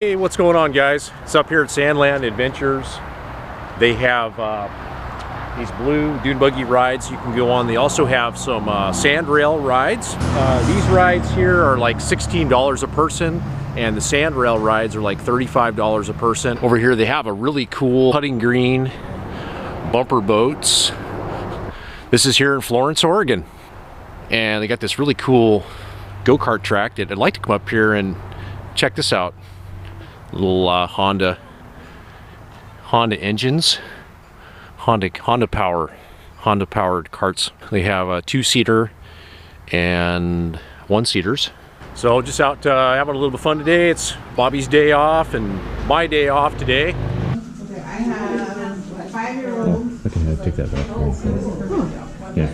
Hey, what's going on, guys? It's up here at Sandland Adventures. They have these blue Dune Buggy rides you can go on. They also have some sand rail rides. These rides here are like $16 a person, and the sand rail rides are like $35 a person. Over here they have a really cool putting green bumper boats. This is here in Florence, Oregon. And they got this really cool go-kart track that I'd like to come up here and check this out. Little Honda engines, Honda powered carts. They have a two-seater and one-seaters. So just out having a little bit of fun today. It's Bobby's day off and my day off today. Okay, I have a 5-year-old. Oh, okay, I'll take that back. Yeah.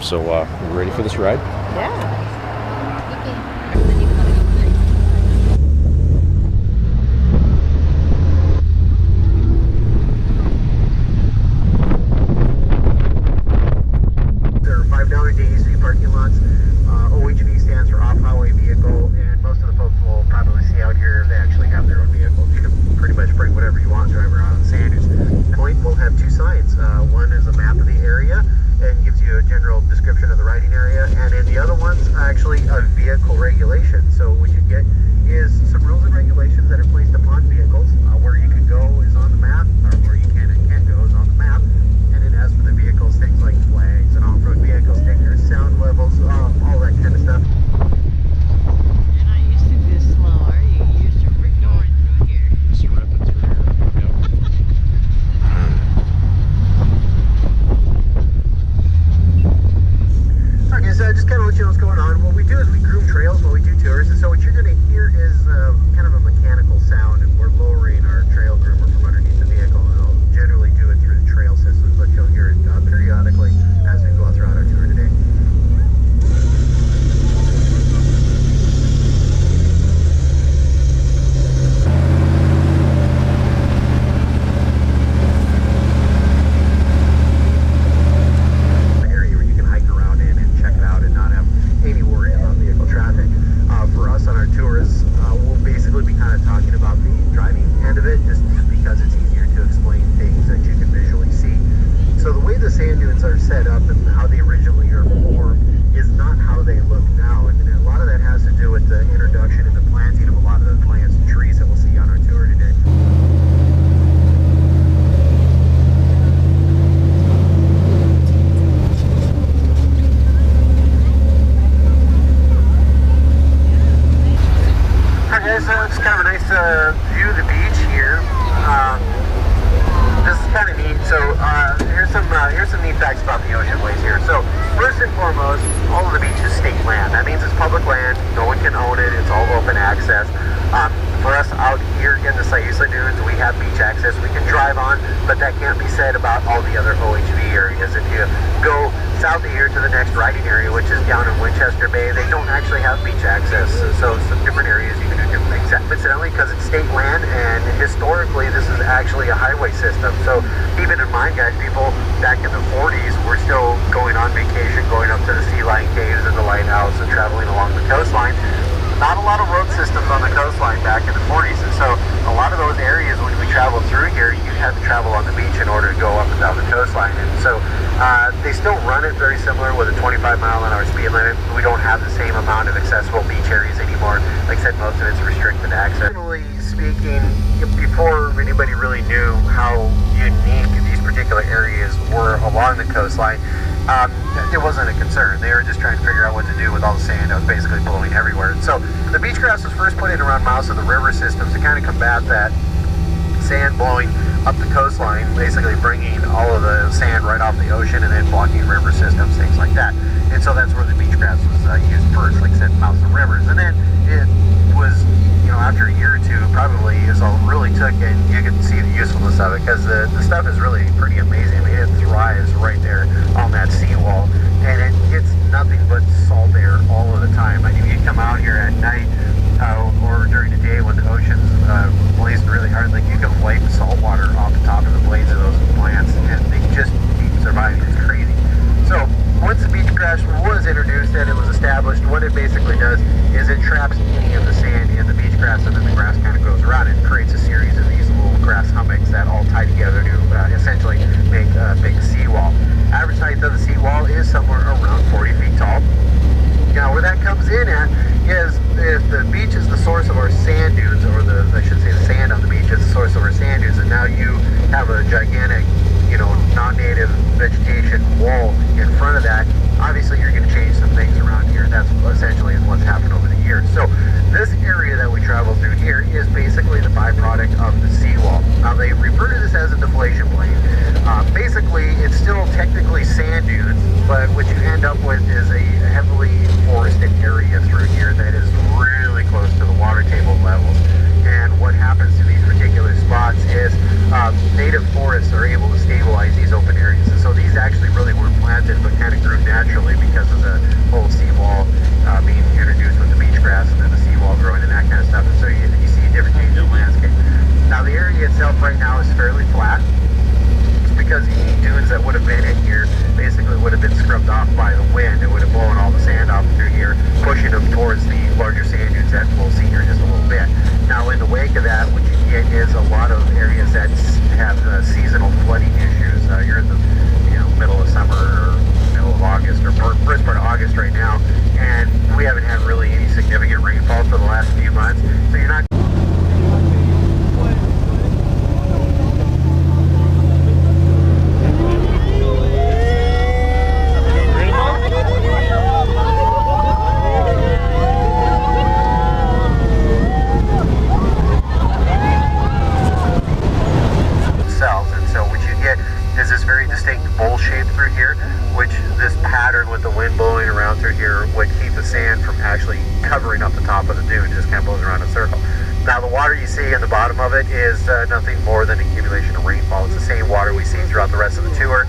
So you ready for this ride? Yeah. It's kind of a nice view of the beach here. This is kind of neat. So here's some neat facts about the ocean ways here. So first and foremost, all of the beach is state land. That means it's public land. No one can own it. It's all open access. For us out here in the Sandland Dunes, we have beach access we can drive on, but that can't be said about all the other OHV areas. If you go south of here to the next riding area, which is down in Winchester Bay, they don't actually have beach access. So some different areas you can do different things. Incidentally, because it's state land, and historically this is actually a highway system. So even in mind, guys, people back in the 40s were still going on vacation, going up to the sea lion caves and the lighthouse and traveling along the coastline. Not a lot of road systems on the coastline back in the 40s, and so a lot of those areas when we travel through here, you have to travel on the beach in order to go up and down the coastline. And so they still run it very similar with a 25-mile-an-hour speed limit. We don't have the same amount of accessible beach areas anymore. Like I said, most of it's restricted access. Generally speaking, before anybody really knew how unique these particular areas were along the coastline, it wasn't a concern. They were just trying to figure out what to do with all the sand that was basically blowing everywhere. And so the beach grass was first put in around mouths of the river systems to kind of combat that sand blowing up the coastline, basically bringing all of the sand right off the ocean and then blocking river systems, things like that. And so that's where the beach grass was used first, like I said, mouths of rivers. And then it was, after a year or two, probably is all really took, and you can see the usefulness of it, because the stuff is really pretty amazing. I mean, it thrives right there on that seawall, and it gets nothing but salt air all of the time. I mean, you come out here at night or during the day when the ocean's blazing really hard, like you can wipe salt water off the top of the blades of those plants, and they just keep surviving. It's crazy. So once the beach grass was introduced and it was established, what it basically does traps any of the sand in the beach grass, and then the grass kind of grows around it and creates a series of these little grass hummocks that all tie together to essentially make a big seawall. Average height of the seawall is somewhere around 40 feet tall. Now, where that comes in at is if the beach is the source of our sand dunes, or I should say the sand on the beach is the source of our sand dunes, and now you have a gigantic, non-native vegetation wall in front of that, obviously you're going to change some things around here. That's essentially what's happened over the years. So this area that we travel through here is basically the byproduct of the seawall. Now, they refer to this as a deflation plain. Basically, it's still technically sand dunes, but what you end up with is a heavily forested area through here that is really close to the water table levels. And what happens to these particular spots is native forests are able to stabilize these open areas. And so these actually really were planted, but kind of grew naturally because of the whole seawall being introduced with the beach grass, and then the seawall growing and that kind of stuff. And so you see a different change in the landscape. Now, the area itself right now is fairly flat. Because any dunes that would have been in here basically would have been scrubbed off by the wind. It would have blown all the sand off through here, pushing them towards the larger sand dunes that we'll see here in just a little bit. Now, in the wake of that, what you get is a lot of areas that have seasonal flooding issues. You're in the middle of summer or middle of August or first part of August right now, and we haven't had really any significant rainfall for the last few months. So you're not is this very distinct bowl shape through here, which this pattern with the wind blowing around through here would keep the sand from actually covering up the top of the dune. It just kind of blows around in a circle. Now, the water you see in the bottom of it is nothing more than accumulation of rainfall. It's the same water we see throughout the rest of the tour.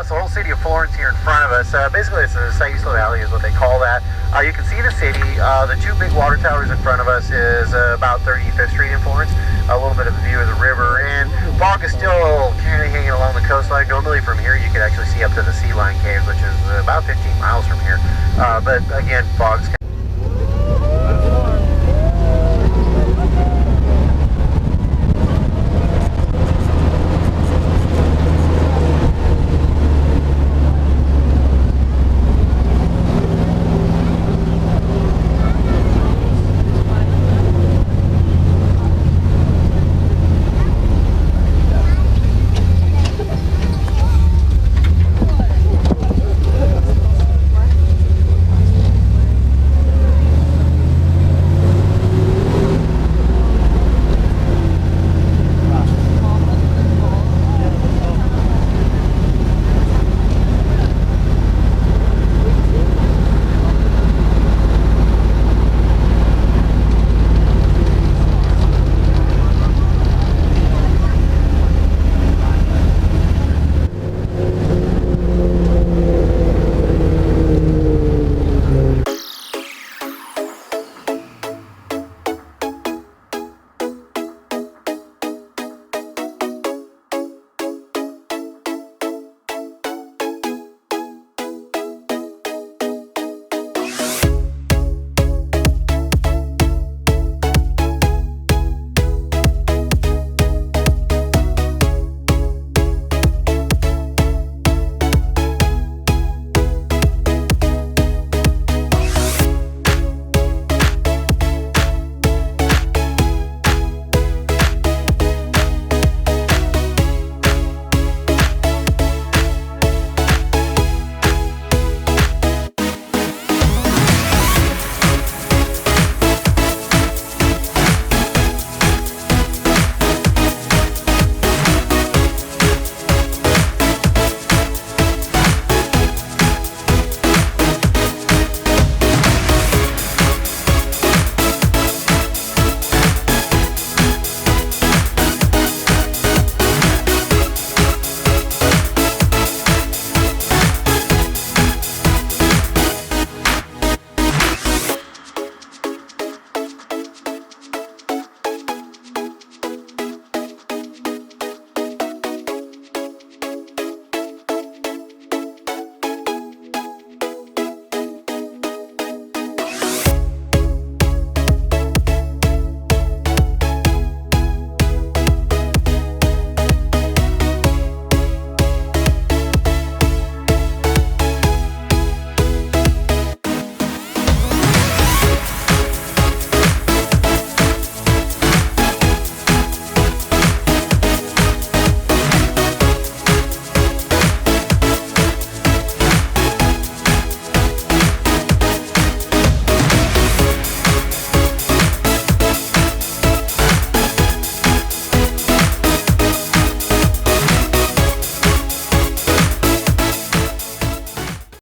The whole city of Florence here in front of us. Basically, it's the Seawall Valley is what they call that. You can see the city. The two big water towers in front of us is about 35th Street in Florence. A little bit of a view of the river, and fog is still kind of hanging along the coastline. Normally from here you could actually see up to the Sea Lion Caves, which is about 15 miles from here. But again, fog's